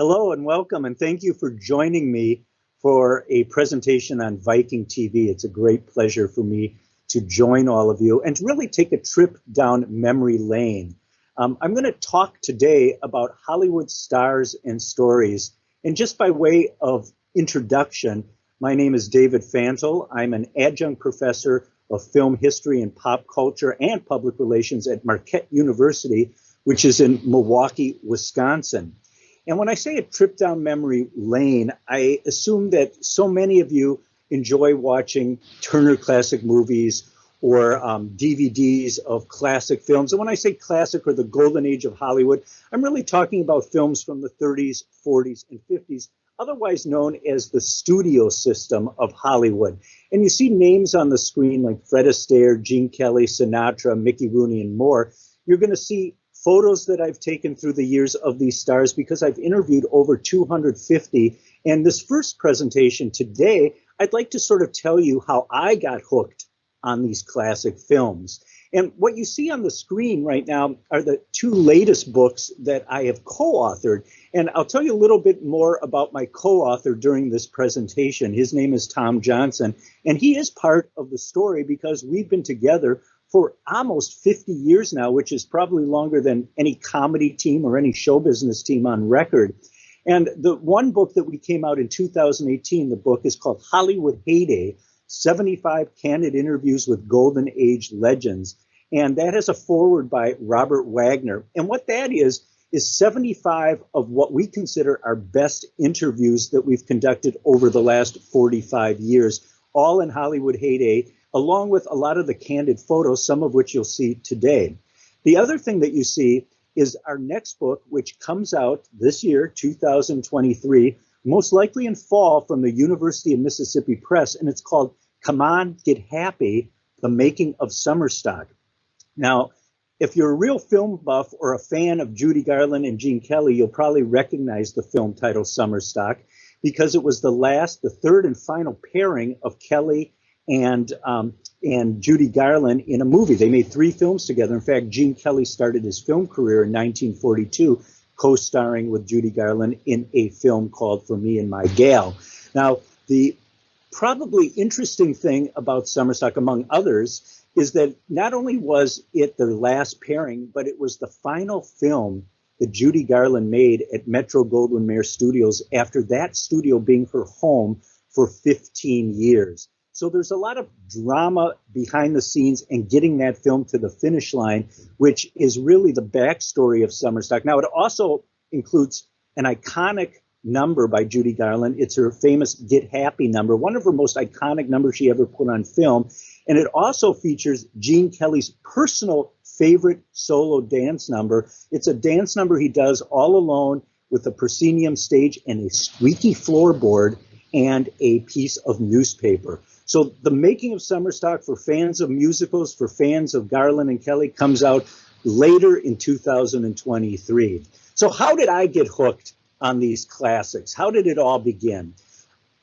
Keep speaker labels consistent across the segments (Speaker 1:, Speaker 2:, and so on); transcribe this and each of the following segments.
Speaker 1: Hello and welcome, and thank you for joining me for a presentation on Viking.TV. It's a great pleasure for me to join all of you and to really take a trip down memory lane. I'm going to talk today about Hollywood stars and stories. And just by way of introduction, my name is David Fantle. I'm an adjunct professor of film history and pop culture and public relations at Marquette University, which is in Milwaukee, Wisconsin. And when I say a trip down memory lane, I assume that so many of you enjoy watching Turner Classic Movies or DVDs of classic films. And when I say classic or the golden age of Hollywood, I'm really talking about films from the 30s, 40s, and 50s, otherwise known as the studio system of Hollywood. And you see names on the screen like Fred Astaire, Gene Kelly, Sinatra, Mickey Rooney, and more. You're going to see photos that I've taken through the years of these stars because I've interviewed over 250. And this first presentation today, I'd like to sort of tell you how I got hooked on these classic films. And what you see on the screen right now are the two latest books that I have co-authored. And I'll tell you a little bit more about my co-author during this presentation. His name is Tom Johnson, and he is part of the story because we've been together for almost 50 years now, which is probably longer than any comedy team or any show business team on record. And the one book that we came out in 2018, the book is called Hollywood Heyday, 75 Candid Interviews with Golden Age Legends. And that has a foreword by Robert Wagner. And what that is 75 of what we consider our best interviews that we've conducted over the last 45 years, all in Hollywood Heyday, along with a lot of the candid photos, some of which you'll see today. The other thing that you see is our next book, which comes out this year, 2023, most likely in fall from the University of Mississippi Press, and it's called Come On, Get Happy, The Making of Summer Stock. Now, if you're a real film buff or a fan of Judy Garland and Gene Kelly, you'll probably recognize the film title Summer Stock because it was the third and final pairing of Kelly and Judy Garland in a movie. They made 3 films together. In fact, Gene Kelly started his film career in 1942, co-starring with Judy Garland in a film called For Me and My Gal. Now, the probably interesting thing about Summer Stock, among others, is that not only was it their last pairing, but it was the final film that Judy Garland made at Metro-Goldwyn-Mayer Studios after that studio being her home for 15 years. So there's a lot of drama behind the scenes and getting that film to the finish line, which is really the backstory of Summer Stock. Now, it also includes an iconic number by Judy Garland. It's her famous Get Happy number, one of her most iconic numbers she ever put on film. And it also features Gene Kelly's personal favorite solo dance number. It's a dance number he does all alone with a proscenium stage and a squeaky floorboard and a piece of newspaper. So the making of Summer Stock for fans of musicals, for fans of Garland and Kelly, comes out later in 2023. So how did I get hooked on these classics? How did it all begin?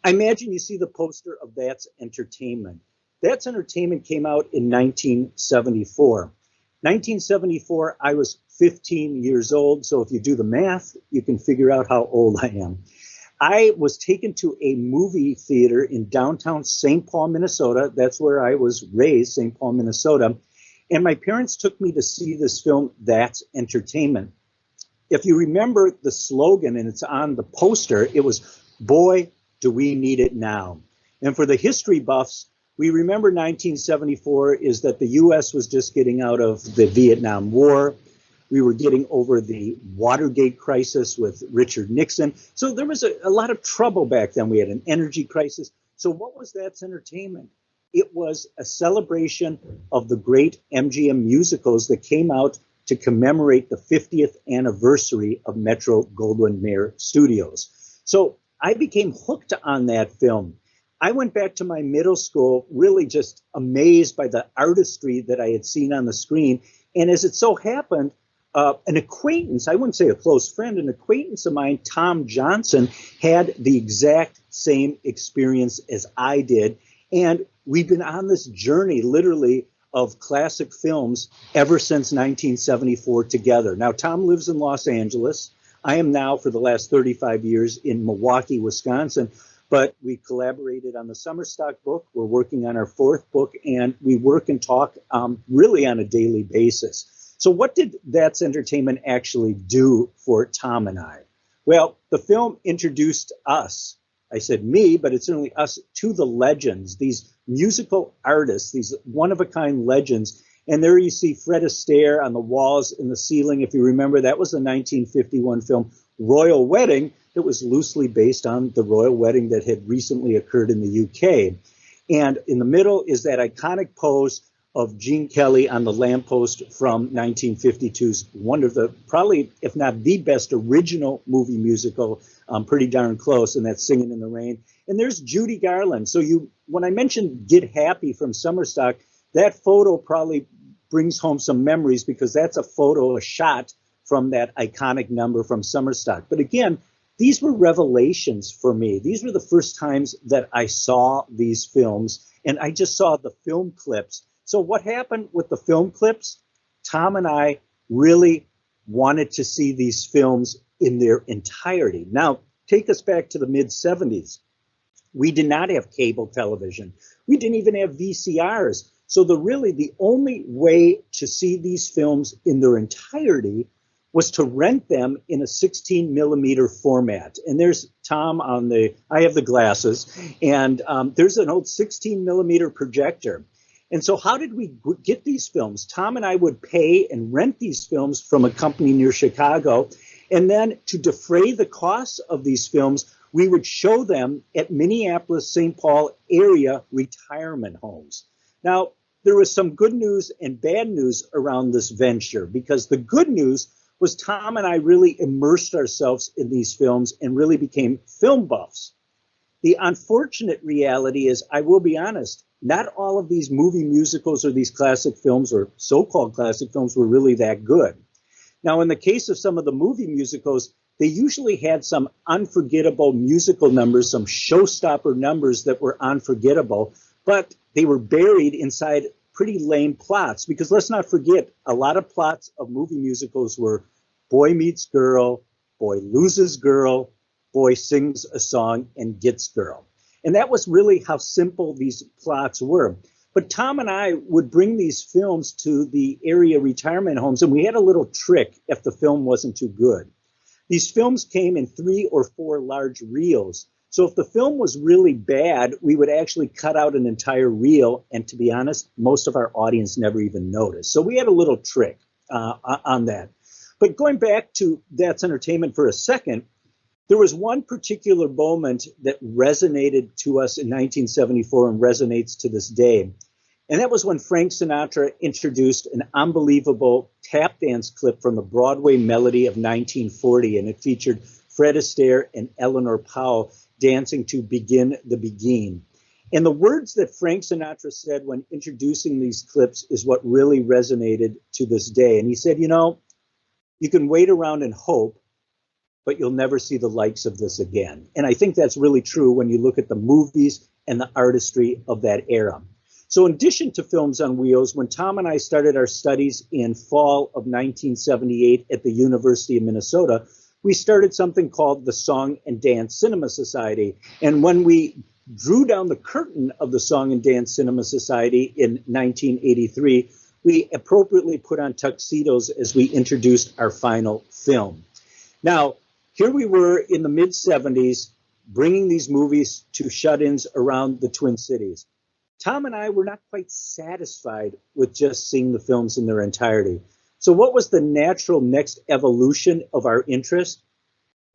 Speaker 1: I imagine you see the poster of That's Entertainment. That's Entertainment came out in 1974. 1974, I was 15 years old. So if you do the math, you can figure out how old I am. I was taken to a movie theater in downtown St. Paul, Minnesota. That's where I was raised, St. Paul, Minnesota. And my parents took me to see this film, That's Entertainment. If you remember the slogan, and it's on the poster, it was, "Boy, do we need it now." And for the history buffs, we remember 1974 is that the U.S. was just getting out of the Vietnam War. We were getting over the Watergate crisis with Richard Nixon. So there was a lot of trouble back then. We had an energy crisis. So what was That's Entertainment? It was a celebration of the great MGM musicals that came out to commemorate the 50th anniversary of Metro-Goldwyn-Mayer Studios. So I became hooked on that film. I went back to my middle school really just amazed by the artistry that I had seen on the screen. And as it so happened, an acquaintance, I wouldn't say a close friend, an acquaintance of mine, Tom Johnson, had the exact same experience as I did. And we've been on this journey, literally, of classic films ever since 1974 together. Now, Tom lives in Los Angeles. I am now for the last 35 years in Milwaukee, Wisconsin, but we collaborated on the Summer Stock book. We're working on our fourth book, and we work and talk really on a daily basis. So what did That's Entertainment actually do for Tom and I? Well, the film introduced us, I said me, but it's certainly us, to the legends, these musical artists, these one-of-a-kind legends. And there you see Fred Astaire on the walls in the ceiling. If you remember, that was the 1951 film Royal Wedding that was loosely based on the royal wedding that had recently occurred in the UK. And in the middle is that iconic pose of Gene Kelly on the lamppost from 1952's one of the, probably, if not the best original movie musical, pretty darn close, and that's Singing in the Rain. And there's Judy Garland. So when I mentioned Get Happy from Summer Stock, that photo probably brings home some memories because that's a shot from that iconic number from Summer Stock. But again, these were revelations for me. These were the first times that I saw these films, and I just saw the film clips. So what happened with the film clips? Tom and I really wanted to see these films in their entirety. Now, take us back to the mid-70s. We did not have cable television. We didn't even have VCRs. So the only way to see these films in their entirety was to rent them in a 16 millimeter format. And there's Tom I have the glasses, and there's an old 16 millimeter projector. And so how did we get these films? Tom and I would pay and rent these films from a company near Chicago. And then to defray the costs of these films, we would show them at Minneapolis, St. Paul area retirement homes. Now, there was some good news and bad news around this venture, because the good news was Tom and I really immersed ourselves in these films and really became film buffs. The unfortunate reality is, I will be honest, not all of these movie musicals or these classic films or so-called classic films were really that good. Now, in the case of some of the movie musicals, they usually had some unforgettable musical numbers, some showstopper numbers that were unforgettable, but they were buried inside pretty lame plots, because let's not forget, a lot of plots of movie musicals were boy meets girl, boy loses girl, boy sings a song and gets girl. And that was really how simple these plots were. But Tom and I would bring these films to the area retirement homes, and we had a little trick if the film wasn't too good. These films came in 3 or 4 large reels. So if the film was really bad, we would actually cut out an entire reel. And to be honest, most of our audience never even noticed. So we had a little trick on that. But going back to That's Entertainment for a second, there was one particular moment that resonated to us in 1974 and resonates to this day. And that was when Frank Sinatra introduced an unbelievable tap dance clip from the Broadway Melody of 1940. And it featured Fred Astaire and Eleanor Powell dancing to Begin the Begin. And the words that Frank Sinatra said when introducing these clips is what really resonated to this day. And he said, you can wait around and hope, but you'll never see the likes of this again. And I think that's really true when you look at the movies and the artistry of that era. So in addition to Films on Wheels, when Tom and I started our studies in fall of 1978 at the University of Minnesota, we started something called the Song and Dance Cinema Society. And when we drew down the curtain of the Song and Dance Cinema Society in 1983, we appropriately put on tuxedos as we introduced our final film. Now, here we were in the mid-70s, bringing these movies to shut-ins around the Twin Cities. Tom and I were not quite satisfied with just seeing the films in their entirety. So what was the natural next evolution of our interest?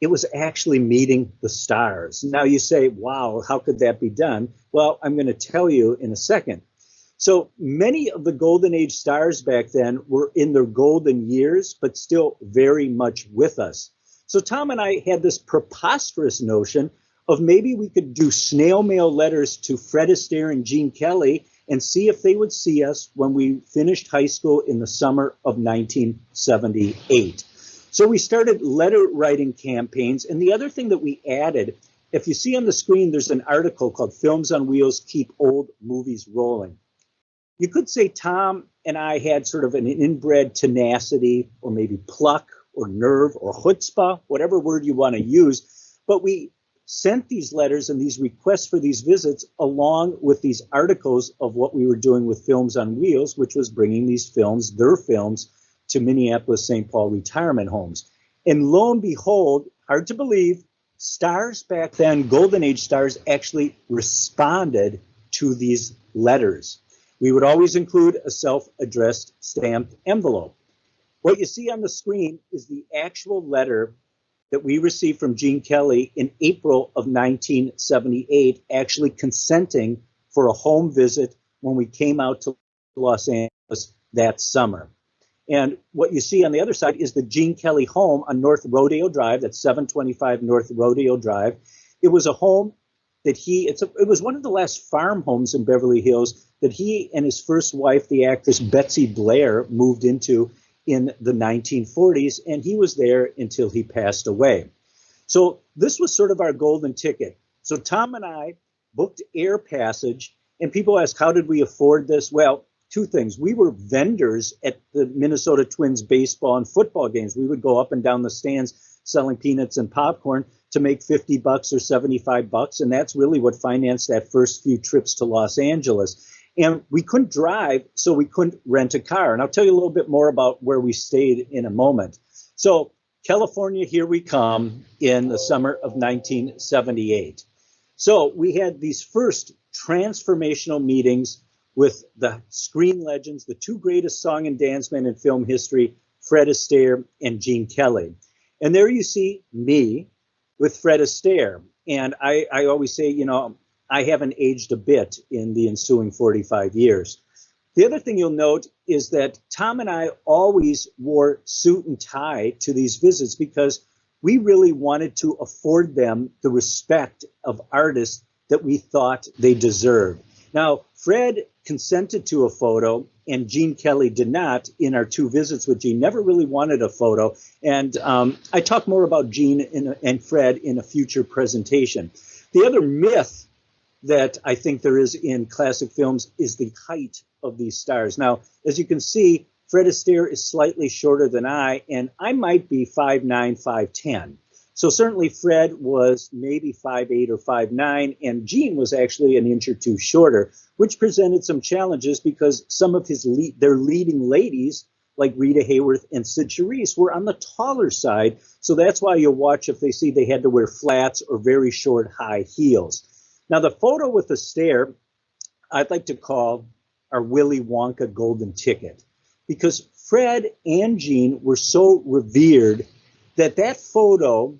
Speaker 1: It was actually meeting the stars. Now you say, wow, how could that be done? Well, I'm going to tell you in a second. So many of the golden age stars back then were in their golden years, but still very much with us. So Tom and I had this preposterous notion of maybe we could do snail mail letters to Fred Astaire and Gene Kelly and see if they would see us when we finished high school in the summer of 1978. So we started letter writing campaigns. And the other thing that we added, if you see on the screen, there's an article called Films on Wheels Keep Old Movies Rolling. You could say Tom and I had sort of an inbred tenacity or maybe pluck or nerve or chutzpah, whatever word you want to use. But we sent these letters and these requests for these visits along with these articles of what we were doing with Films on Wheels, which was bringing these films, their films, to Minneapolis, St. Paul retirement homes. And lo and behold, hard to believe, stars back then, Golden Age stars, actually responded to these letters. We would always include a self-addressed stamped envelope. What you see on the screen is the actual letter that we received from Gene Kelly in April of 1978, actually consenting for a home visit when we came out to Los Angeles that summer. And what you see on the other side is the Gene Kelly home on North Rodeo Drive, that's 725 North Rodeo Drive. It was a home that it was one of the last farm homes in Beverly Hills that he and his first wife, the actress Betsy Blair, moved into in the 1940s, and he was there until he passed away. So this was sort of our golden ticket. So Tom and I booked air passage, and people ask, how did we afford this? Well, two things. We were vendors at the Minnesota Twins baseball and football games. We would go up and down the stands selling peanuts and popcorn to make $50 or $75, and that's really what financed that first few trips to Los Angeles. And we couldn't drive, so we couldn't rent a car. And I'll tell you a little bit more about where we stayed in a moment. So California, here we come in the summer of 1978. So we had these first transformational meetings with the screen legends, the two greatest song and dance men in film history, Fred Astaire and Gene Kelly. And there you see me with Fred Astaire. And I always say, you know, I haven't aged a bit in the ensuing 45 years. The other thing you'll note is that Tom and I always wore suit and tie to these visits because we really wanted to afford them the respect of artists that we thought they deserved. Now, Fred consented to a photo and Gene Kelly did not in our two visits with Gene, never really wanted a photo. And I talk more about Gene and Fred in a future presentation. The other myth that I think there is in classic films is the height of these stars. Now, as you can see, Fred Astaire is slightly shorter than I, and I might be 5'9", 5'10". So certainly Fred was maybe 5'8" or 5'9", and Gene was actually an inch or two shorter, which presented some challenges because some of their leading ladies, like Rita Hayworth and Sid Charisse, were on the taller side. So that's why you'll watch if they see they had to wear flats or very short high heels. Now, the photo with Astaire, I'd like to call our Willy Wonka golden ticket, because Fred and Gene were so revered that photo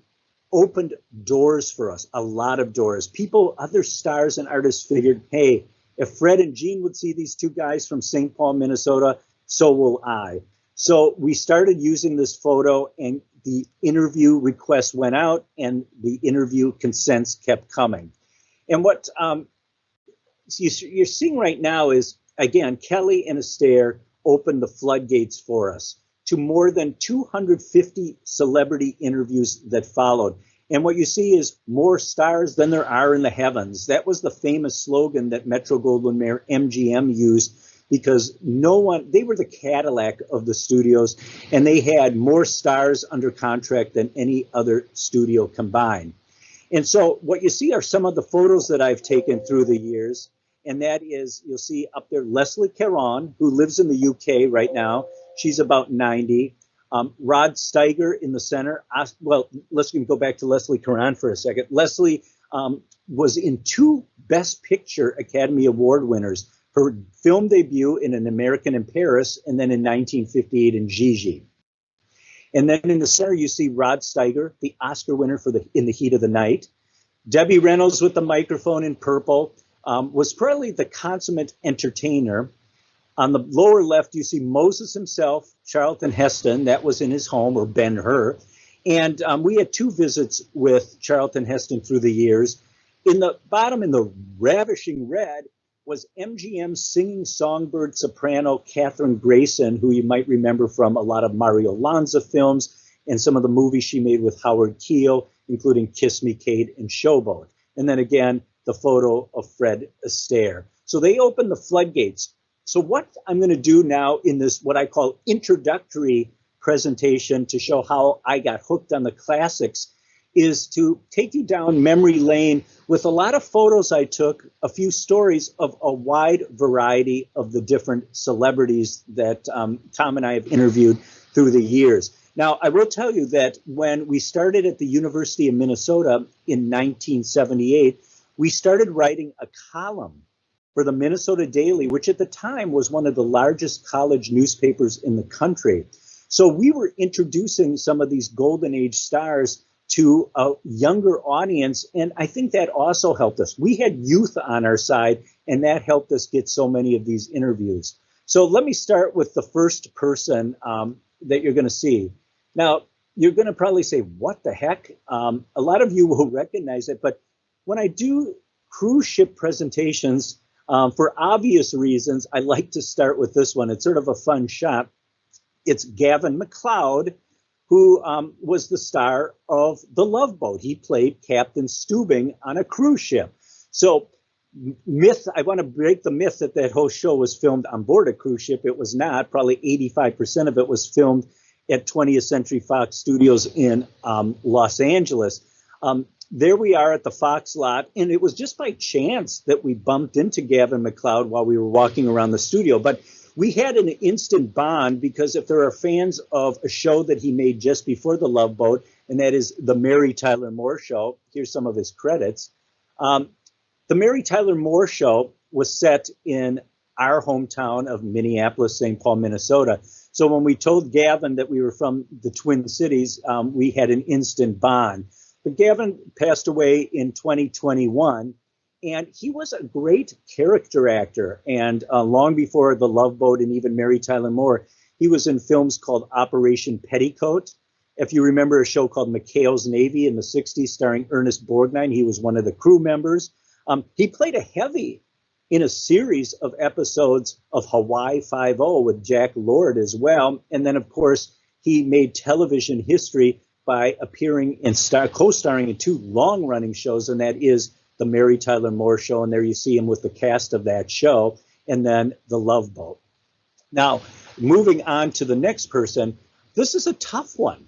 Speaker 1: opened doors for us, a lot of doors. People, other stars and artists figured, hey, if Fred and Gene would see these two guys from St. Paul, Minnesota, so will I. So we started using this photo, and the interview requests went out, and the interview consents kept coming. And what you're seeing right now is, again, Kelly and Astaire opened the floodgates for us to more than 250 celebrity interviews that followed. And what you see is more stars than there are in the heavens. That was the famous slogan that Metro-Goldwyn-Mayer MGM used, because they were the Cadillac of the studios, and they had more stars under contract than any other studio combined. And so what you see are some of the photos that I've taken through the years. And that is, you'll see up there, Leslie Caron, who lives in the UK right now. She's about 90. Rod Steiger in the center. Well, let's go back to Leslie Caron for a second. Leslie was in two Best Picture Academy Award winners. Her film debut in An American in Paris, and then in 1958 in Gigi. And then in the center, you see Rod Steiger, the Oscar winner for In the Heat of the Night. Debbie Reynolds with the microphone in purple was probably the consummate entertainer. On the lower left, you see Moses himself, Charlton Heston. That was in his home, or Ben-Hur. And we had two visits with Charlton Heston through the years. In the bottom, in the ravishing red, was MGM singing songbird soprano Katherine Grayson, who you might remember from a lot of Mario Lanza films and some of the movies she made with Howard Keel, including Kiss Me, Kate, and Showboat. And then again, the photo of Fred Astaire. So they opened the floodgates. So what I'm going to do now in this, what I call introductory presentation to show how I got hooked on the classics is to take you down memory lane with a lot of photos I took, a few stories of a wide variety of the different celebrities that Tom and I have interviewed through the years. Now, I will tell you that when we started at the University of Minnesota in 1978, we started writing a column for the Minnesota Daily, which at the time was one of the largest college newspapers in the country. So we were introducing some of these golden age stars to a younger audience, and I think that also helped us. We had youth on our side, and that helped us get so many of these interviews. So let me start with the first person that you're going to see. Now, you're going to probably say, what the heck? A lot of you will recognize it, but when I do cruise ship presentations, for obvious reasons, I like to start with this one. It's sort of a fun shot. It's Gavin MacLeod, who was the star of The Love Boat. He played Captain Stubing on a cruise ship. So I want to break the myth that that whole show was filmed on board a cruise ship. It was not. Probably 85% of it was filmed at 20th Century Fox Studios in Los Angeles. There we are at the Fox lot, and it was just by chance that we bumped into Gavin MacLeod while we were walking around the studio. But we had an instant bond because if there are fans of a show that he made just before The Love Boat, and that is The Mary Tyler Moore Show, here's some of his credits. The Mary Tyler Moore Show was set in our hometown of Minneapolis, St. Paul, Minnesota. So when we told Gavin that we were from the Twin Cities, we had an instant bond. But Gavin passed away in 2021, and he was a great character actor. And long before The Love Boat and even Mary Tyler Moore, he was in films called Operation Petticoat. If you remember a show called McHale's Navy in the 60s starring Ernest Borgnine, he was one of the crew members. He played a heavy in a series of episodes of Hawaii Five-0 with Jack Lord as well. And then, of course, he made television history by appearing and co-starring in two long-running shows, and that is The Mary Tyler Moore Show, and there you see him with the cast of that show, and then The Love Boat. Now, moving on to the next person, this is a tough one.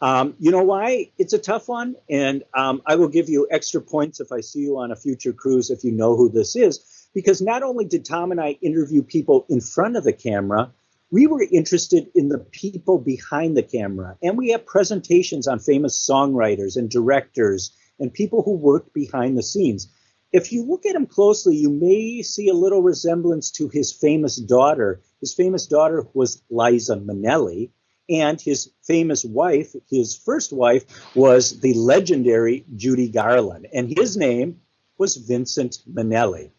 Speaker 1: You know why it's a tough one? And I will give you extra points if I see you on a future cruise if you know who this is, because not only did Tom and I interview people in front of the camera, we were interested in the people behind the camera. And we have presentations on famous songwriters and directors and people who worked behind the scenes. If you look at him closely, you may see a little resemblance to his famous daughter. His famous daughter was Liza Minnelli, and his famous wife, his first wife, was the legendary Judy Garland, and his name was Vincent Minnelli.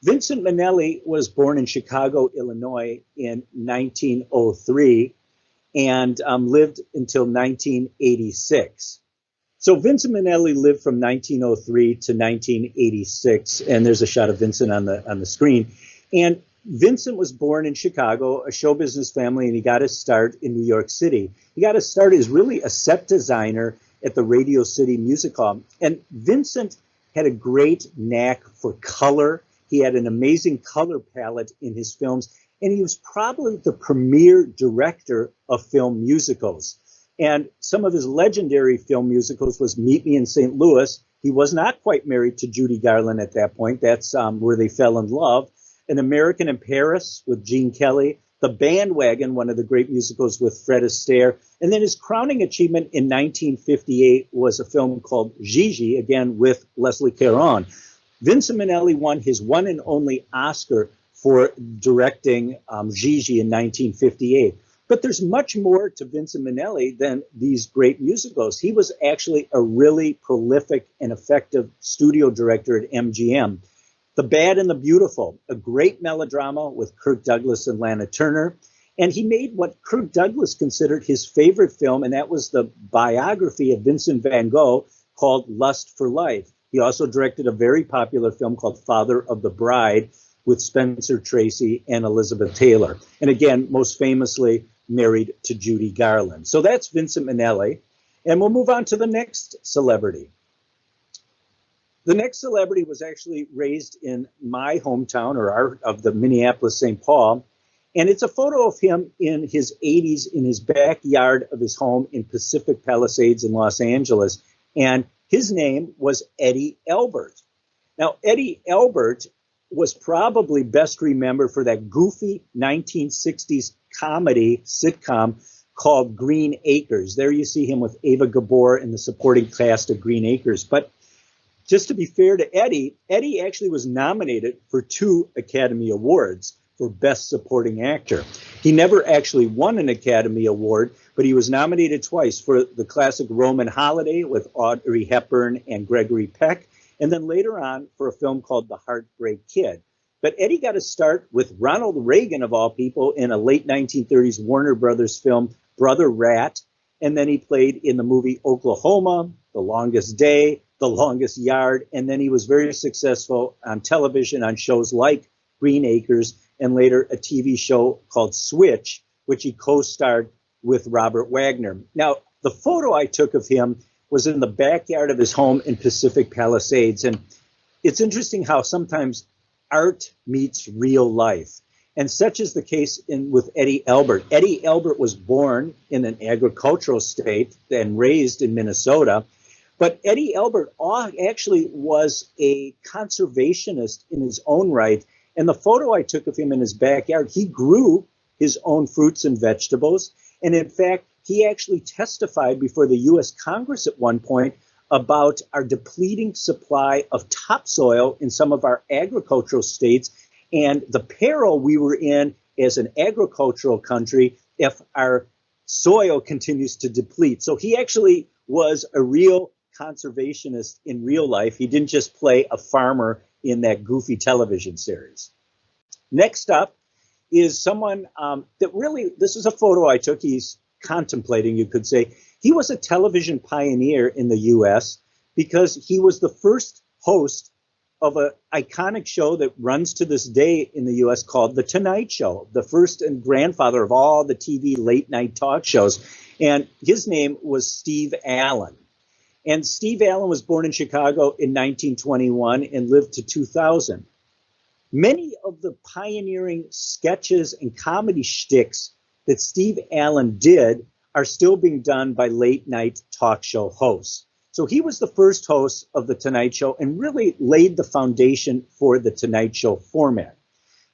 Speaker 1: Vincent Minnelli was born in Chicago, Illinois in 1903 and lived until 1986. So Vincent Minnelli lived from 1903 to 1986, and there's a shot of Vincent on the screen. And Vincent was born in Chicago, a show business family, and he got his start in New York City. He got his start as really a set designer at the Radio City Music Hall. And Vincent had a great knack for color. He had an amazing color palette in his films, and he was probably the premier director of film musicals. And some of his legendary film musicals was Meet Me in St. Louis. He was not quite married to Judy Garland at that point. That's where they fell in love. An American in Paris with Gene Kelly. The Bandwagon, one of the great musicals with Fred Astaire. And then his crowning achievement in 1958 was a film called Gigi, again with Leslie Caron. Vincent Minnelli won his one and only Oscar for directing Gigi in 1958. But there's much more to Vincent Minnelli than these great musicals. He was actually a really prolific and effective studio director at MGM. The Bad and the Beautiful, a great melodrama with Kirk Douglas and Lana Turner. And he made what Kirk Douglas considered his favorite film, and that was the biography of Vincent van Gogh called Lust for Life. He also directed a very popular film called Father of the Bride with Spencer Tracy and Elizabeth Taylor. And again, most famously, married to Judy Garland. So that's Vincent Minnelli. And we'll move on to the next celebrity. The next celebrity was actually raised in my hometown, of the Minneapolis, St. Paul. And it's a photo of him in his 80s in his backyard of his home in Pacific Palisades in Los Angeles. And his name was Eddie Albert. Now, Eddie Albert was probably best remembered for that goofy 1960s comedy sitcom called Green Acres. There you see him with Ava Gabor in the supporting cast of Green Acres. But just to be fair to Eddie, Eddie actually was nominated for 2 Academy Awards for Best Supporting Actor. He never actually won an Academy Award, but he was nominated twice for the classic Roman Holiday with Audrey Hepburn and Gregory Peck, and then later on for a film called The Heartbreak Kid. But Eddie got his start with Ronald Reagan, of all people, in a late 1930s Warner Brothers film, Brother Rat, and then he played in the movie Oklahoma, The Longest Day, The Longest Yard, and then he was very successful on television on shows like Green Acres, and later a TV show called Switch, which he co-starred with Robert Wagner. Now, the photo I took of him was in the backyard of his home in Pacific Palisades, and it's interesting how sometimes art meets real life, and such is the case with Eddie Albert. Eddie Albert was born in an agricultural state and raised in Minnesota, but Eddie Albert actually was a conservationist in his own right. And the photo I took of him in his backyard, he grew his own fruits and vegetables. And in fact, he actually testified before the U.S. Congress at one point about our depleting supply of topsoil in some of our agricultural states and the peril we were in as an agricultural country if our soil continues to deplete. So he actually was a real conservationist in real life. He didn't just play a farmer in that goofy television series. Next up is someone that really, this is a photo I took. He's contemplating, you could say. He was a television pioneer in the U.S. because he was the first host of an iconic show that runs to this day in the U.S. called The Tonight Show, the first and grandfather of all the TV late night talk shows. And his name was Steve Allen. And Steve Allen was born in Chicago in 1921 and lived to 2000. Many of the pioneering sketches and comedy shticks that Steve Allen did are still being done by late night talk show hosts. So he was the first host of The Tonight Show and really laid the foundation for The Tonight Show format.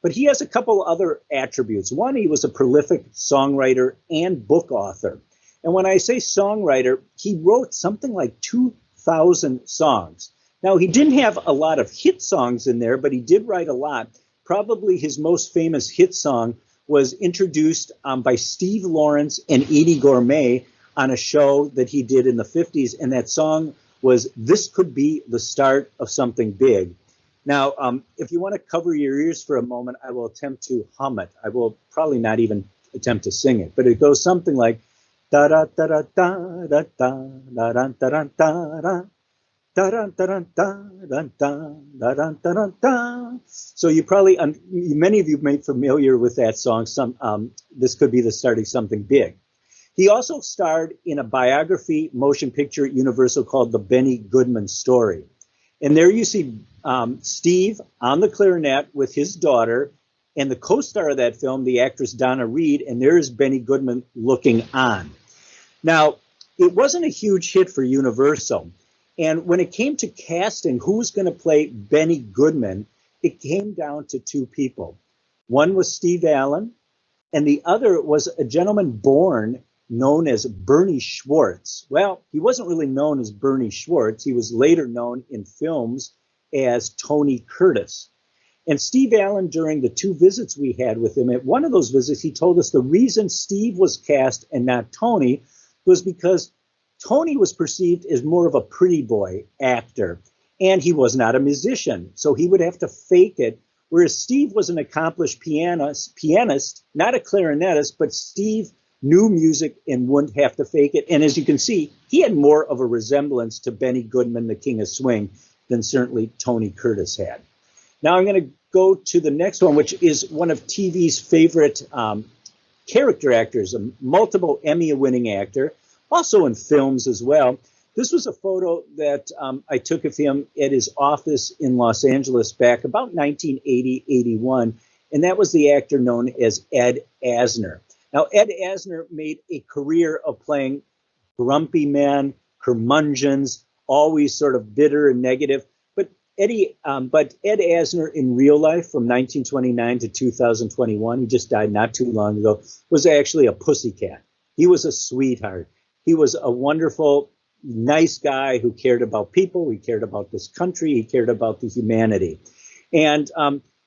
Speaker 1: But he has a couple other attributes. One, he was a prolific songwriter and book author. And when I say songwriter, he wrote something like 2,000 songs. Now, he didn't have a lot of hit songs in there, but he did write a lot. Probably his most famous hit song was introduced by Steve Lawrence and Edie Gourmet on a show that he did in the 50s. And that song was This Could Be the Start of Something Big. Now, if you want to cover your ears for a moment, I will attempt to hum it. I will probably not even attempt to sing it, but it goes something like da da da da da da da da da da da da. So you probably, many of you may be familiar with that song. This could be the start of something big. He also starred in a biography motion picture at Universal called The Benny Goodman Story. And there you see Steve on the clarinet with his daughter and the co-star of that film, the actress Donna Reed, and there is Benny Goodman looking on. Now, it wasn't a huge hit for Universal. And when it came to casting who was going to play Benny Goodman, it came down to 2 people. One was Steve Allen, and the other was a gentleman born known as Bernie Schwartz. Well, he wasn't really known as Bernie Schwartz. He was later known in films as Tony Curtis. And Steve Allen, during the 2 visits we had with him, at one of those visits, he told us the reason Steve was cast and not Tony was because Tony was perceived as more of a pretty boy actor, and he was not a musician, so he would have to fake it, whereas Steve was an accomplished pianist, not a clarinetist, but Steve knew music and wouldn't have to fake it. And as you can see, he had more of a resemblance to Benny Goodman, the King of Swing, than certainly Tony Curtis had. Now I'm going to go to the next one, which is one of TV's favorite character actors, a multiple Emmy-winning actor, also in films as well. This was a photo that I took of him at his office in Los Angeles back about 1980, 81. and that was the actor known as Ed Asner. Now, Ed Asner made a career of playing grumpy men, curmudgeons, always sort of bitter and negative. But Ed Asner in real life from 1929 to 2021, he just died not too long ago, was actually a pussycat. He was a sweetheart. He was a wonderful, nice guy who cared about people. He cared about this country. He cared about the humanity. And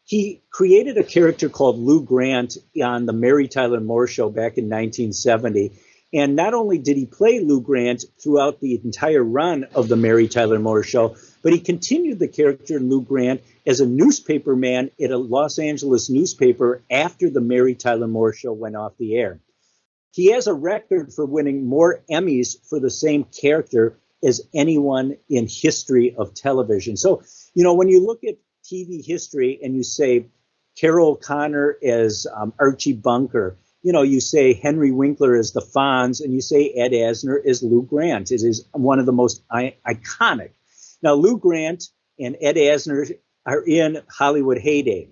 Speaker 1: he created a character called Lou Grant on the Mary Tyler Moore Show back in 1970. And not only did he play Lou Grant throughout the entire run of the Mary Tyler Moore Show, but he continued the character Lou Grant as a newspaper man at a Los Angeles newspaper after the Mary Tyler Moore Show went off the air. He has a record for winning more Emmys for the same character as anyone in history of television. So, when you look at TV history and you say Carol Connor as Archie Bunker, you say Henry Winkler as the Fonz, and you say Ed Asner as Lou Grant. It is one of the most iconic. Now, Lou Grant and Ed Asner are in Hollywood Heyday.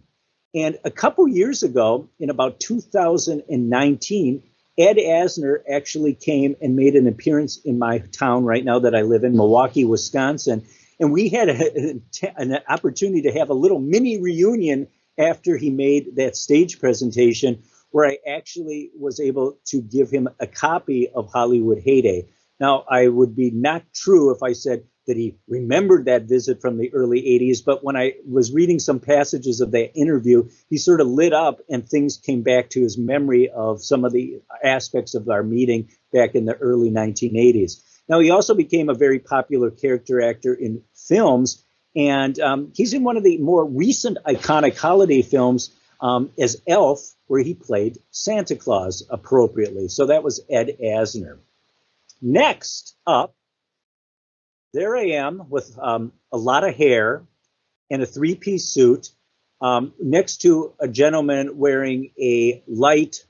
Speaker 1: And a couple years ago, in about 2019, Ed Asner actually came and made an appearance in my town right now that I live in, Milwaukee, Wisconsin. And we had an opportunity to have a little mini reunion after he made that stage presentation, where I actually was able to give him a copy of Hollywood Heyday. Now, I would be not true if I said that he remembered that visit from the early 80s, but when I was reading some passages of that interview, he sort of lit up and things came back to his memory of some of the aspects of our meeting back in the early 1980s. Now, he also became a very popular character actor in films, and he's in one of the more recent iconic holiday films as Elf, where he played Santa Claus appropriately. So that was Ed Asner. Next up, there I am with a lot of hair and a three-piece suit next to a gentleman wearing a light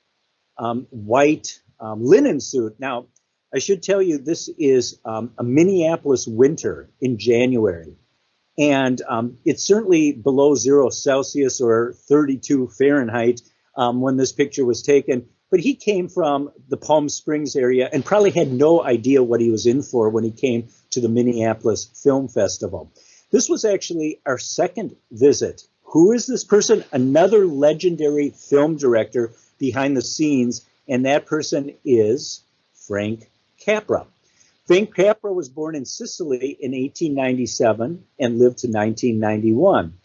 Speaker 1: white linen suit. Now, I should tell you this is a Minneapolis winter in January. And it's certainly below 0 Celsius or 32 Fahrenheit when this picture was taken. But he came from the Palm Springs area and probably had no idea what he was in for when he came to the Minneapolis Film Festival. This was actually our second visit. Who is this person? Another legendary film director behind the scenes, and that person is Frank Capra. Frank Capra was born in Sicily in 1897 and lived to 1991.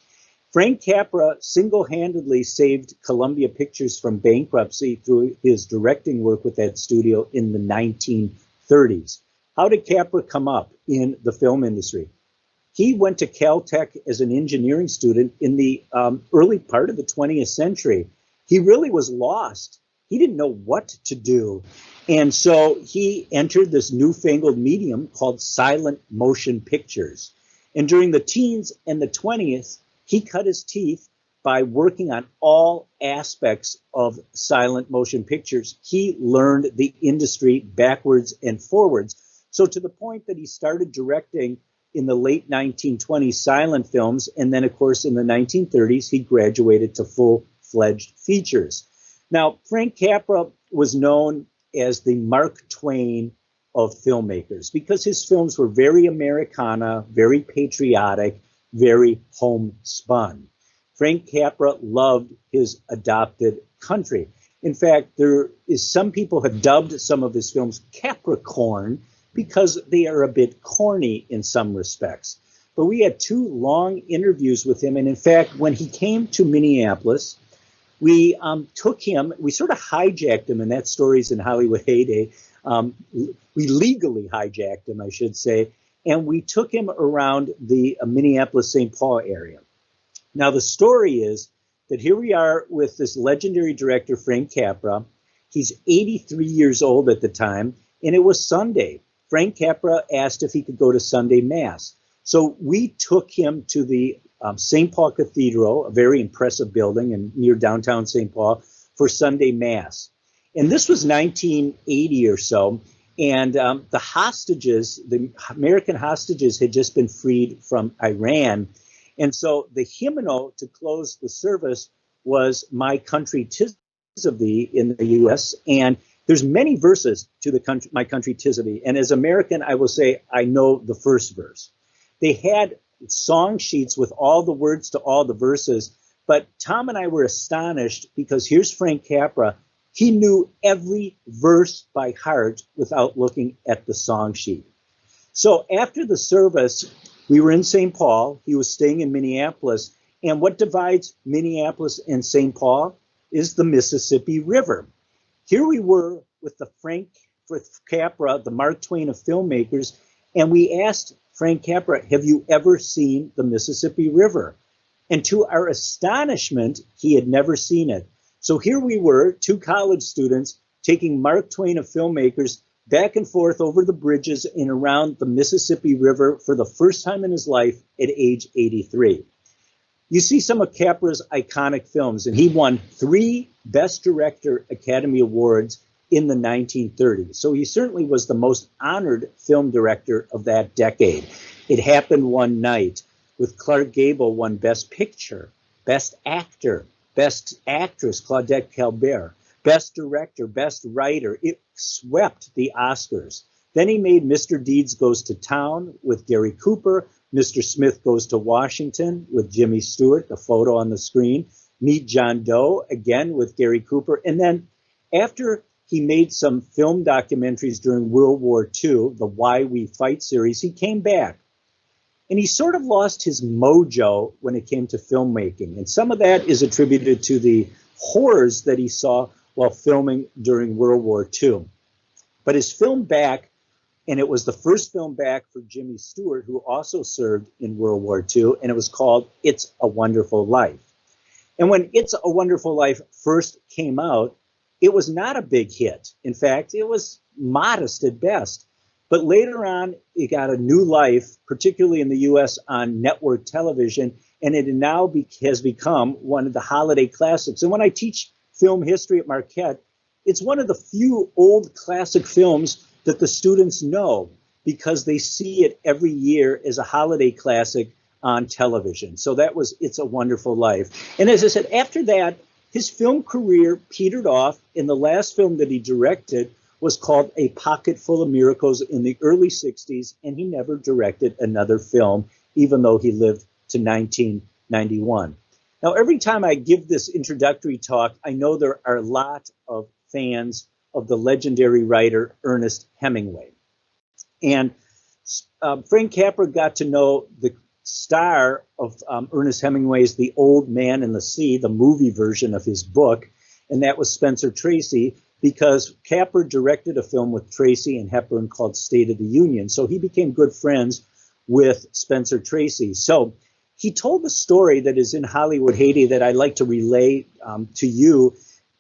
Speaker 1: Frank Capra single-handedly saved Columbia Pictures from bankruptcy through his directing work with that studio in the 1930s. How did Capra come up in the film industry? He went to Caltech as an engineering student in the early part of the 20th century. He really was lost. He didn't know what to do. And so he entered this newfangled medium called silent motion pictures. And during the teens and the 20s, he cut his teeth by working on all aspects of silent motion pictures. He learned the industry backwards and forwards. So to the point that he started directing in the late 1920s silent films. And then, of course, in the 1930s, he graduated to full-fledged features. Now, Frank Capra was known as the Mark Twain of filmmakers because his films were very Americana, very patriotic, very homespun. Frank Capra loved his adopted country. In fact, there is some people have dubbed some of his films Capricorn because they are a bit corny in some respects. But we had 2 long interviews with him. And in fact, when he came to Minneapolis, we took him, we sort of hijacked him, and that story's in Hollywood Heyday. We legally hijacked him, I should say, and we took him around the Minneapolis-St. Paul area. Now, the story is that here we are with this legendary director, Frank Capra. He's 83 years old at the time, and it was Sunday. Frank Capra asked if he could go to Sunday Mass. So we took him to the St. Paul Cathedral, a very impressive building near downtown St. Paul, for Sunday Mass. And this was 1980 or so, and the hostages, the American hostages had just been freed from Iran. And so the hymnal to close the service was My Country 'Tis of Thee in the U.S., and there's many verses to the country, My Country 'Tis of Thee. And as American, I will say I know the first verse. They had song sheets with all the words to all the verses, but Tom and I were astonished because here's Frank Capra. He knew every verse by heart without looking at the song sheet. So after the service, we were in St. Paul. He was staying in Minneapolis. And what divides Minneapolis and St. Paul is the Mississippi River. Here we were with Capra, the Mark Twain of filmmakers, and we asked Frank Capra, have you ever seen the Mississippi River? And to our astonishment, he had never seen it. So here we were, two college students, taking Mark Twain of filmmakers back and forth over the bridges and around the Mississippi River for the first time in his life at age 83. You see some of Capra's iconic films, and he won 3 Best Director Academy Awards in the 1930s. So he certainly was the most honored film director of that decade. It Happened One Night, with Clark Gable won Best Picture, Best Actor, Best Actress, Claudette Colbert, Best Director, Best Writer. It swept the Oscars. Then he made Mr. Deeds Goes to Town with Gary Cooper, Mr. Smith Goes to Washington with Jimmy Stewart, the photo on the screen, Meet John Doe, again with Gary Cooper. And then after he made some film documentaries during World War II, the Why We Fight series, he came back. And he sort of lost his mojo when it came to filmmaking. And some of that is attributed to the horrors that he saw while filming during World War II. But his film back, and it was the first film back for Jimmy Stewart, who also served in World War II, and it was called It's a Wonderful Life. And when It's a Wonderful Life first came out, it was not a big hit. In fact, it was modest at best. But later on, it got a new life, particularly in the U.S. on network television, and it now has become one of the holiday classics. And when I teach film history at Marquette, it's one of the few old classic films that the students know because they see it every year as a holiday classic on television. So that was It's a Wonderful Life. And as I said, after that, his film career petered off, and the last film that he directed was called A Pocket Full of Miracles in the early 60s, and he never directed another film, even though he lived to 1991. Now, every time I give this introductory talk, I know there are a lot of fans of the legendary writer Ernest Hemingway. And Frank Capra got to know the star of Ernest Hemingway's The Old Man and the Sea, the movie version of his book, and that was Spencer Tracy, because Capra directed a film with Tracy and Hepburn called State of the Union. So he became good friends with Spencer Tracy. So he told the story that is in Hollywood Heyday that I'd like to relay to you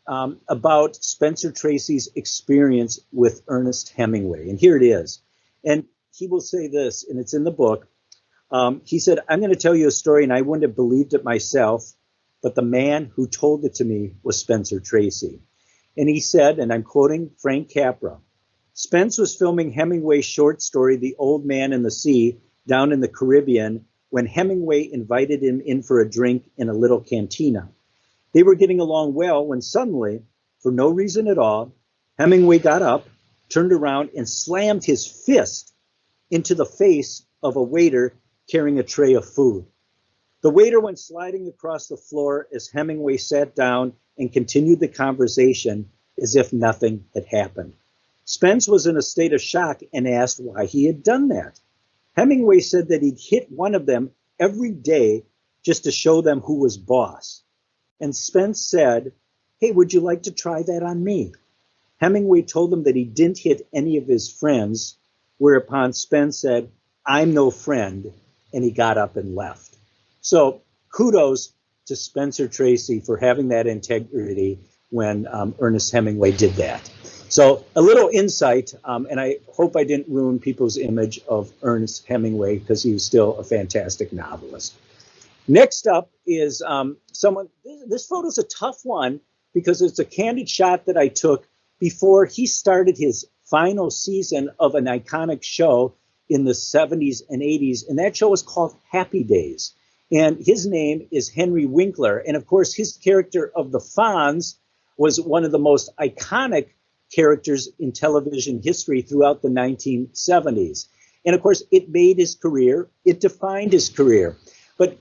Speaker 1: about Spencer Tracy's experience with Ernest Hemingway. And here it is. And he will say this, and it's in the book. He said, I'm going to tell you a story, and I wouldn't have believed it myself, but the man who told it to me was Spencer Tracy. And he said, and I'm quoting Frank Capra, Spence was filming Hemingway's short story, The Old Man and the Sea, down in the Caribbean when Hemingway invited him in for a drink in a little cantina. They were getting along well when suddenly, for no reason at all, Hemingway got up, turned around, and slammed his fist into the face of a waiter carrying a tray of food. The waiter went sliding across the floor as Hemingway sat down and continued the conversation as if nothing had happened. Spence was in a state of shock and asked why he had done that. Hemingway said that he'd hit one of them every day just to show them who was boss. And Spence said, hey, would you like to try that on me? Hemingway told him that he didn't hit any of his friends, whereupon Spence said, I'm no friend, and he got up and left. So kudos to Spencer Tracy for having that integrity when Ernest Hemingway did that. So a little insight, and I hope I didn't ruin people's image of Ernest Hemingway because he was still a fantastic novelist. Next up is someone, this photo is a tough one because it's a candid shot that I took before he started his final season of an iconic show in the 70s and 80s, and that show was called Happy Days. And his name is Henry Winkler. And of course, his character of the Fonz was one of the most iconic characters in television history throughout the 1970s. And of course, it made his career, it defined his career. But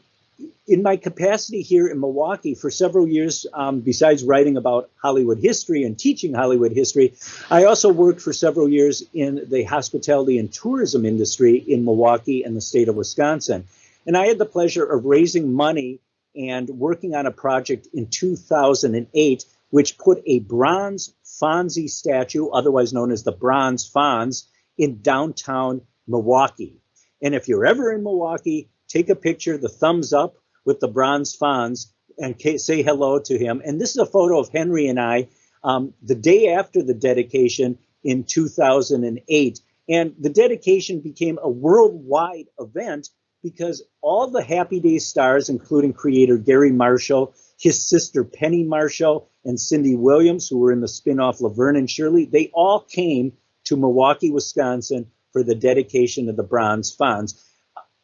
Speaker 1: in my capacity here in Milwaukee for several years, besides writing about Hollywood history and teaching Hollywood history, I also worked for several years in the hospitality and tourism industry in Milwaukee and the state of Wisconsin. And I had the pleasure of raising money and working on a project in 2008, which put a bronze Fonzie statue, otherwise known as the Bronze Fonz, in downtown Milwaukee. And if you're ever in Milwaukee, take a picture, the thumbs up with the Bronze Fonz, and say hello to him. And this is a photo of Henry and I the day after the dedication in 2008. And the dedication became a worldwide event because all the Happy Days stars, including creator Gary Marshall, his sister Penny Marshall, and Cindy Williams, who were in the spinoff Laverne and Shirley, they all came to Milwaukee, Wisconsin for the dedication of the Bronze Fonz.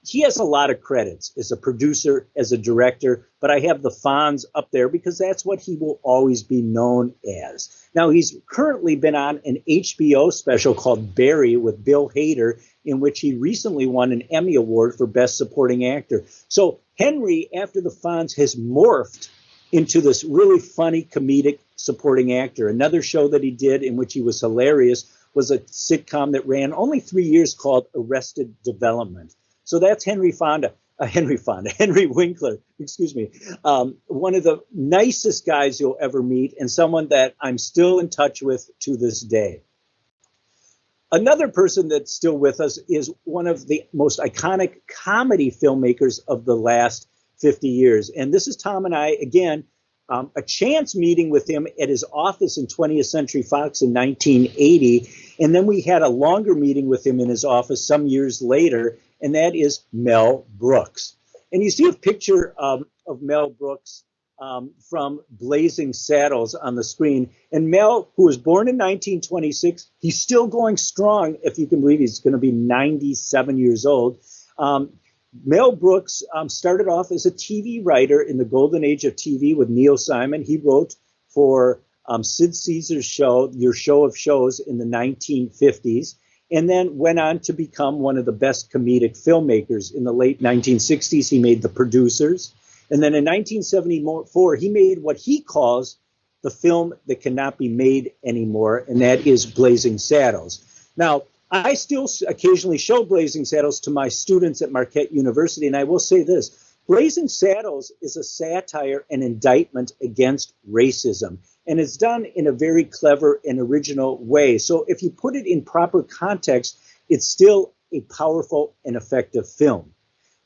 Speaker 1: He has a lot of credits as a producer, as a director, but I have the Fonz up there because that's what he will always be known as. Now, he's currently been on an HBO special called Barry with Bill Hader, in which he recently won an Emmy Award for Best Supporting Actor. So Henry, after the Fonz, has morphed into this really funny comedic supporting actor. Another show that he did in which he was hilarious was a sitcom that ran only 3 years called Arrested Development. So that's Henry Winkler, excuse me, one of the nicest guys you'll ever meet and someone that I'm still in touch with to this day. Another person that's still with us is one of the most iconic comedy filmmakers of the last 50 years. And this is Tom and I, again, a chance meeting with him at his office in 20th Century Fox in 1980. And then we had a longer meeting with him in his office some years later, and that is Mel Brooks. And you see a picture of Mel Brooks from Blazing Saddles on the screen. And Mel, who was born in 1926, he's still going strong, if you can believe he's going to be 97 years old. Mel Brooks started off as a TV writer in the golden age of TV with Neil Simon. He wrote for Sid Caesar's show, Your Show of Shows, in the 1950s, and then went on to become one of the best comedic filmmakers. In the late 1960s, he made The Producers. And then in 1974, he made what he calls the film that cannot be made anymore, and that is Blazing Saddles. Now, I still occasionally show Blazing Saddles to my students at Marquette University, and I will say this. Blazing Saddles is a satire and indictment against racism, and it's done in a very clever and original way. So if you put it in proper context, it's still a powerful and effective film.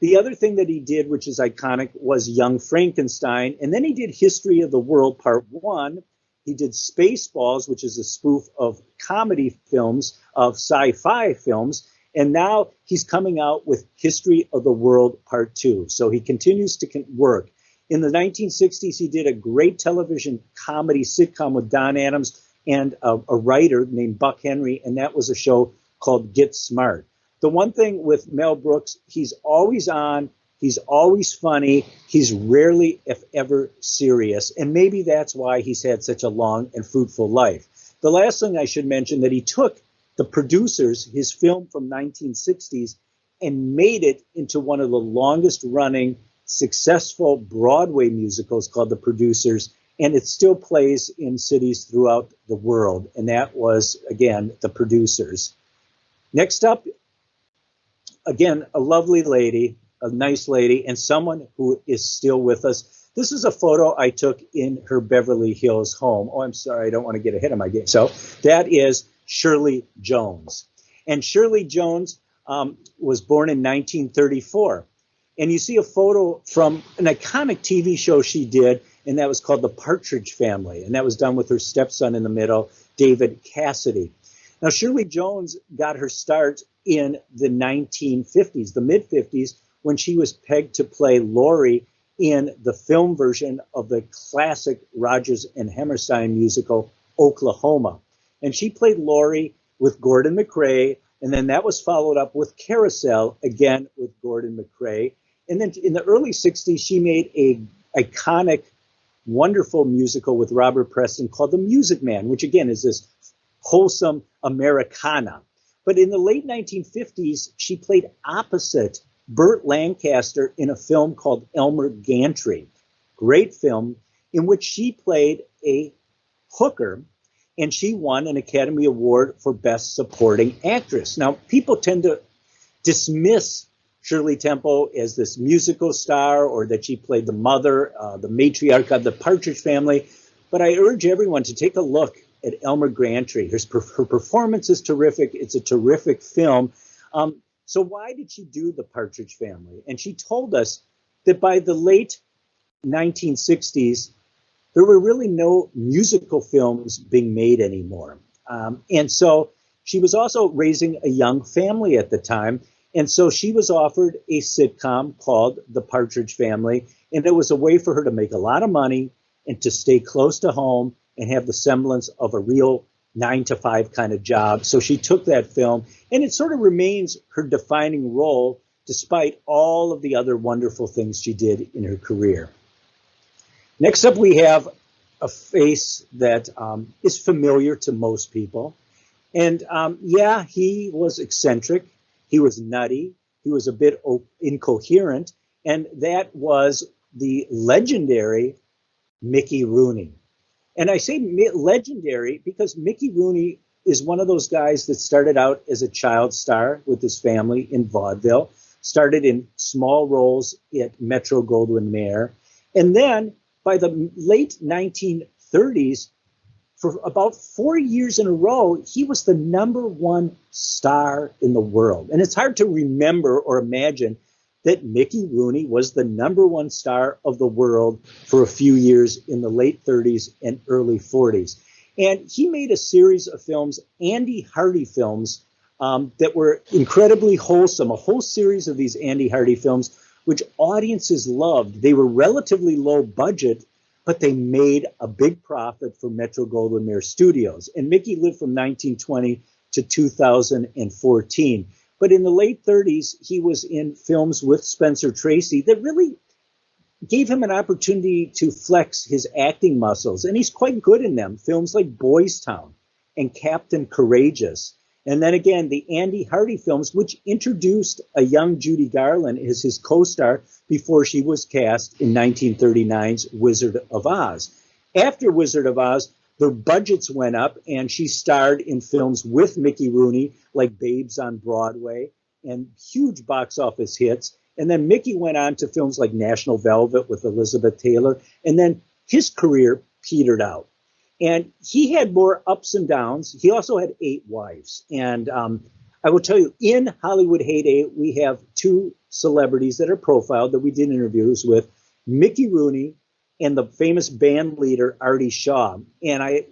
Speaker 1: The other thing that he did, which is iconic, was Young Frankenstein, and then he did History of the World Part 1. He did Spaceballs, which is a spoof of comedy films, of sci-fi films. And now he's coming out with History of the World Part 2. So he continues to work. In the 1960s, he did a great television comedy sitcom with Don Adams and a writer named Buck Henry, and that was a show called Get Smart. The one thing with Mel Brooks, he's always on. He's always funny. He's rarely, if ever, serious. And maybe that's why he's had such a long and fruitful life. The last thing I should mention, that he took The Producers, his film from 1960s, and made it into one of the longest running successful Broadway musicals called The Producers. And it still plays in cities throughout the world. And that was, again, The Producers. Next up, again, a lovely lady, a nice lady, and someone who is still with us. This is a photo I took in her Beverly Hills home. Oh, I'm sorry, I don't want to get ahead of my game. So that is Shirley Jones. And Shirley Jones was born in 1934. And you see a photo from an iconic TV show she did, and that was called The Partridge Family. And that was done with her stepson in the middle, David Cassidy. Now, Shirley Jones got her start in the 1950s, the mid-50s, when she was pegged to play Laurie in the film version of the classic Rodgers and Hammerstein musical, Oklahoma. And she played Laurie with Gordon MacRae, and then that was followed up with Carousel, again with Gordon MacRae. And then in the early 60s, she made a iconic, wonderful musical with Robert Preston called The Music Man, which again is this wholesome Americana. But in the late 1950s, she played opposite Burt Lancaster in a film called Elmer Gantry. Great film in which she played a hooker, and she won an Academy Award for Best Supporting Actress. Now, people tend to dismiss Shirley Temple as this musical star, or that she played the mother, the matriarch of the Partridge Family. But I urge everyone to take a look at Elmer Gantry. Her performance is terrific. It's a terrific film. So why did she do the Partridge Family? And she told us that by the late 1960s, there were really no musical films being made anymore. And so she was also raising a young family at the time. And so she was offered a sitcom called The Partridge Family. And it was a way for her to make a lot of money and to stay close to home and have the semblance of a real 9-to-5 kind of job. So she took that film, and it sort of remains her defining role despite all of the other wonderful things she did in her career. Next up, we have a face that is familiar to most people. And yeah, he was eccentric. He was nutty. He was a bit incoherent. And that was the legendary Mickey Rooney. And I say legendary because Mickey Rooney is one of those guys that started out as a child star with his family in vaudeville, started in small roles at Metro-Goldwyn-Mayer. And then by the late 1930s, for about 4 years in a row, he was the #1 star in the world. And it's hard to remember or imagine that Mickey Rooney was the #1 star of the world for a few years in the late 30s and early 40s. And he made a series of films, Andy Hardy films, that were incredibly wholesome, a whole series of these Andy Hardy films, which audiences loved. They were relatively low budget, but they made a big profit for Metro-Goldwyn-Mayer Studios. And Mickey lived from 1920 to 2014. But in the late 30s, he was in films with Spencer Tracy that really gave him an opportunity to flex his acting muscles. And he's quite good in them. Films like Boys Town and Captain Courageous. And then again, the Andy Hardy films, which introduced a young Judy Garland as his co-star before she was cast in 1939's Wizard of Oz. After Wizard of Oz, their budgets went up, and she starred in films with Mickey Rooney, like Babes on Broadway, and huge box office hits. And then Mickey went on to films like National Velvet with Elizabeth Taylor, and then his career petered out. And he had more ups and downs. He also had 8 wives. And I will tell you, in Hollywood Heyday, we have 2 celebrities that are profiled that we did interviews with, Mickey Rooney and the famous band leader, Artie Shaw. And I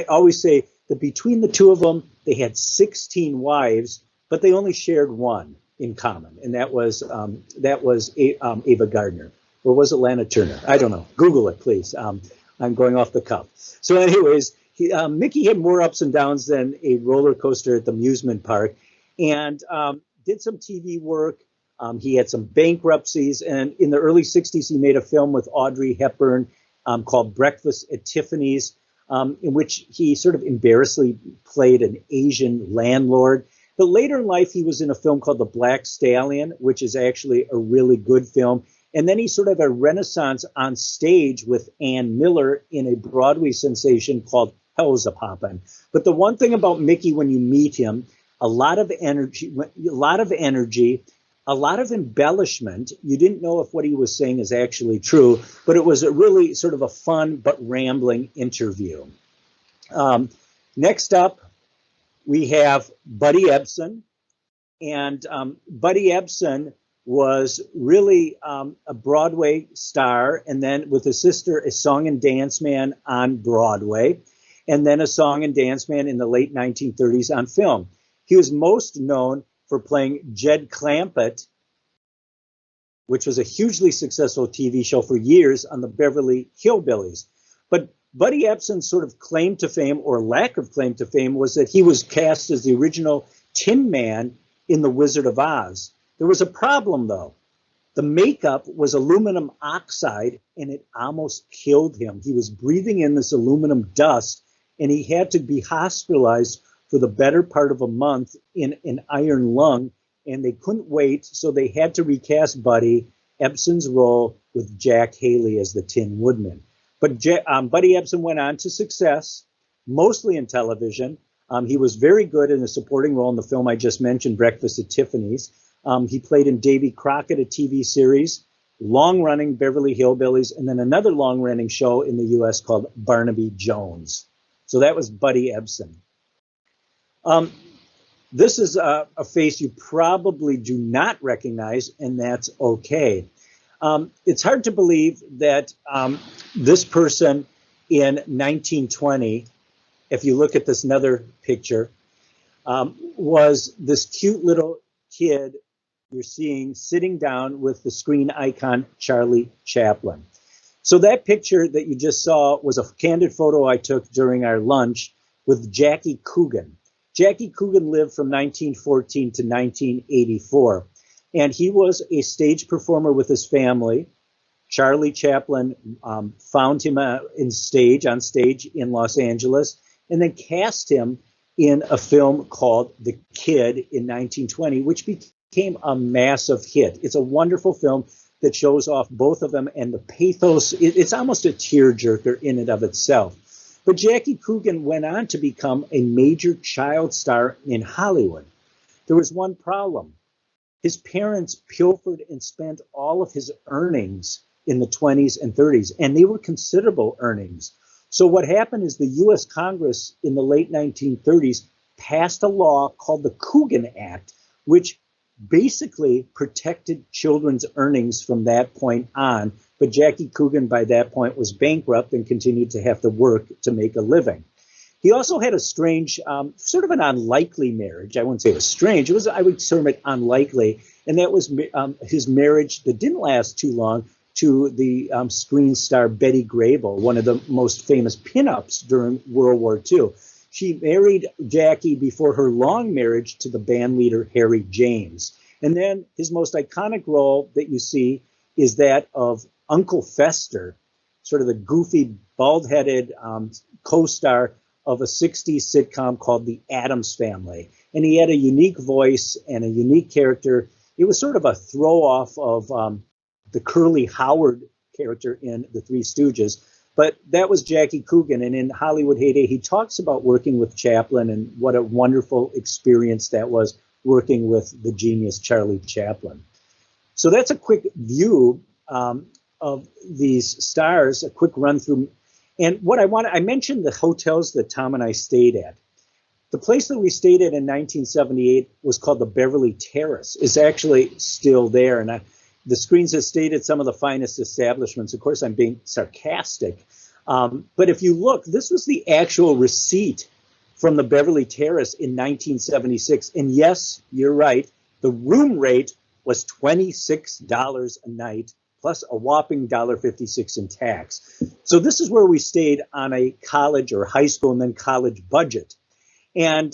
Speaker 1: always say that between the 2 of them, they had 16 wives, but they only shared one in common. And that was Ava Gardner. Or was it Lana Turner? I don't know. Google it, please. I'm going off the cuff. So anyways, Mickey had more ups and downs than a roller coaster at the amusement park, and did some TV work. He had some bankruptcies, and in the early 60s, he made a film with Audrey Hepburn called Breakfast at Tiffany's, in which he sort of embarrassingly played an Asian landlord. But later in life, he was in a film called The Black Stallion, which is actually a really good film. And then he sort of had a renaissance on stage with Ann Miller in a Broadway sensation called Hell's a Poppin'. But the one thing about Mickey when you meet him, a lot of energy, a lot of embellishment. You didn't know if what he was saying is actually true, but it was a really sort of a fun but rambling interview. Next up, we have Buddy Ebsen. And Buddy Ebsen was really a Broadway star, and then with his sister, a song and dance man on Broadway, and then a song and dance man in the late 1930s on film. He was most known for playing Jed Clampett, which was a hugely successful TV show for years on the Beverly Hillbillies. But Buddy Ebsen's sort of claim to fame, or lack of claim to fame, was that he was cast as the original Tin Man in The Wizard of Oz. There was a problem, though. The makeup was aluminum oxide, and it almost killed him. He was breathing in this aluminum dust, and he had to be hospitalized for the better part of a month in an iron lung, and they couldn't wait, so they had to recast Buddy Ebsen's role with Jack Haley as the Tin Woodman. But Buddy Ebsen went on to success, mostly in television. He was very good in a supporting role in the film I just mentioned, Breakfast at Tiffany's. He played in Davy Crockett, a TV series, long-running Beverly Hillbillies, and then another long-running show in the U.S. called Barnaby Jones. So that was Buddy Ebsen. This is a face you probably do not recognize, and that's okay. It's hard to believe that this person in 1920, if you look at this another picture, was this cute little kid you're seeing sitting down with the screen icon Charlie Chaplin. So that picture that you just saw was a candid photo I took during our lunch with Jackie Coogan. Jackie Coogan lived from 1914 to 1984, and he was a stage performer with his family. Charlie Chaplin found him on stage in Los Angeles, and then cast him in a film called The Kid in 1920, which became a massive hit. It's a wonderful film that shows off both of them, and the pathos, it's almost a tearjerker in and of itself. But Jackie Coogan went on to become a major child star in Hollywood. There was one problem. His parents pilfered and spent all of his earnings in the 20s and 30s, and they were considerable earnings. So what happened is the U.S. Congress in the late 1930s passed a law called the Coogan Act, which basically protected children's earnings from that point on. But Jackie Coogan by that point was bankrupt and continued to have to work to make a living. He also had a strange, sort of an unlikely marriage. I wouldn't say it was strange. It was, I would term it unlikely. And that was his marriage that didn't last too long to the screen star Betty Grable, one of the most famous pinups during World War II. She married Jackie before her long marriage to the band leader Harry James. And then his most iconic role that you see is that of Uncle Fester, sort of the goofy, bald-headed co-star of a 60s sitcom called The Addams Family. And he had a unique voice and a unique character. It was sort of a throw-off of the Curly Howard character in The Three Stooges. But that was Jackie Coogan, and in Hollywood Heyday, he talks about working with Chaplin and what a wonderful experience that was working with the genius Charlie Chaplin. So that's a quick view of these stars, a quick run through. And what I mentioned the hotels that Tom and I stayed at. The place that we stayed at in 1978 was called the Beverly Terrace. It's actually still there, and the screens have stayed at some of the finest establishments. Of course, I'm being sarcastic. But if you look, this was the actual receipt from the Beverly Terrace in 1976. And yes, you're right. The room rate was $26 a night, plus a whopping $1.56 in tax. So this is where we stayed on a college or high school and then college budget. And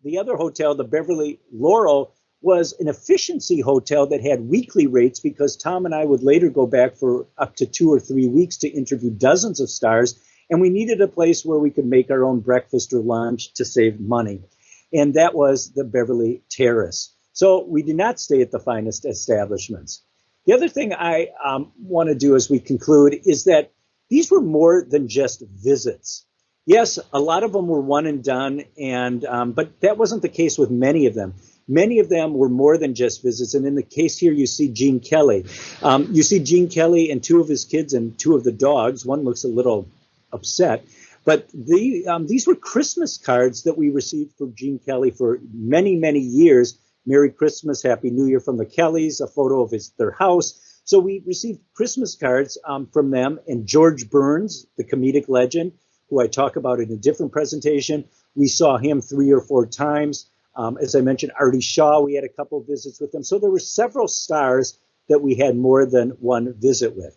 Speaker 1: the other hotel, the Beverly Laurel, was an efficiency hotel that had weekly rates because Tom and I would later go back for up to 2 or 3 weeks to interview dozens of stars, and we needed a place where we could make our own breakfast or lunch to save money. And that was the Beverly Terrace. So we did not stay at the finest establishments. The other thing I want to do as we conclude is that these were more than just visits. Yes, a lot of them were one and done, but that wasn't the case with many of them. Many of them were more than just visits. And in the case here, you see Gene Kelly. You see Gene Kelly and 2 of his kids and 2 of the dogs. One looks a little upset. But these were Christmas cards that we received from Gene Kelly for many, many years. Merry Christmas, Happy New Year from the Kellys, a photo of their house. So we received Christmas cards from them. And George Burns, the comedic legend, who I talk about in a different presentation, we saw him 3 or 4 times. As I mentioned, Artie Shaw, we had a couple of visits with them. So there were several stars that we had more than one visit with.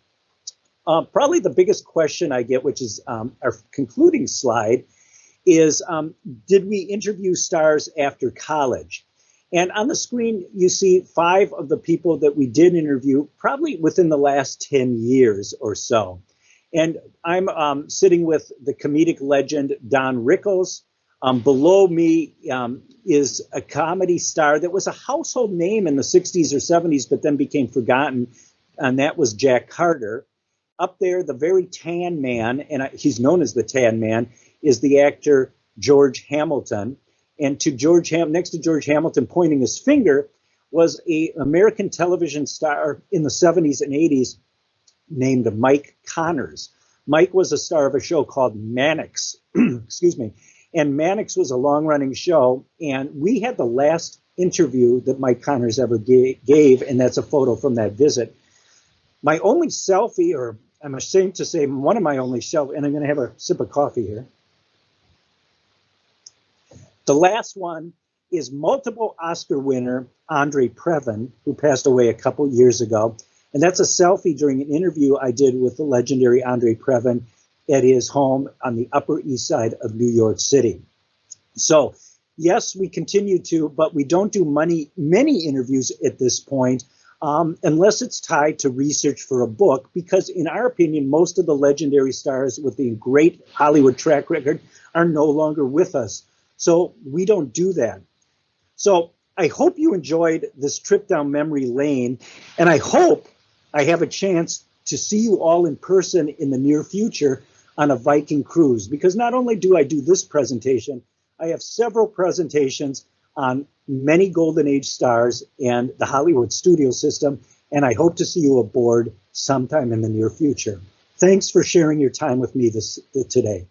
Speaker 1: Probably the biggest question I get, which is our concluding slide, is did we interview stars after college? And on the screen, you see 5 of the people that we did interview, probably within the last 10 years or so. And I'm sitting with the comedic legend, Don Rickles. Below me is a comedy star that was a household name in the 60s or 70s, but then became forgotten, and that was Jack Carter. Up there, the very tan man, and he's known as the Tan Man, is the actor George Hamilton. And next to George Hamilton, pointing his finger, was an American television star in the 70s and 80s named Mike Connors. Mike was a star of a show called Mannix, excuse me. And Mannix was a long-running show, and we had the last interview that Mike Connors ever gave, and that's a photo from that visit. My only selfie, or I'm ashamed to say one of my only selfies, and I'm going to have a sip of coffee here. The last one is multiple Oscar winner Andre Previn, who passed away a couple years ago. And that's a selfie during an interview I did with the legendary Andre Previn at his home on the Upper East Side of New York City. So, yes, we continue to, but we don't do many interviews at this point, unless it's tied to research for a book, because in our opinion, most of the legendary stars with the great Hollywood track record are no longer with us. So we don't do that. So I hope you enjoyed this trip down memory lane, and I hope I have a chance to see you all in person in the near future on a Viking cruise, because not only do I do this presentation, I have several presentations on many Golden Age stars and the Hollywood studio system, and I hope to see you aboard sometime in the near future. Thanks for sharing your time with me today.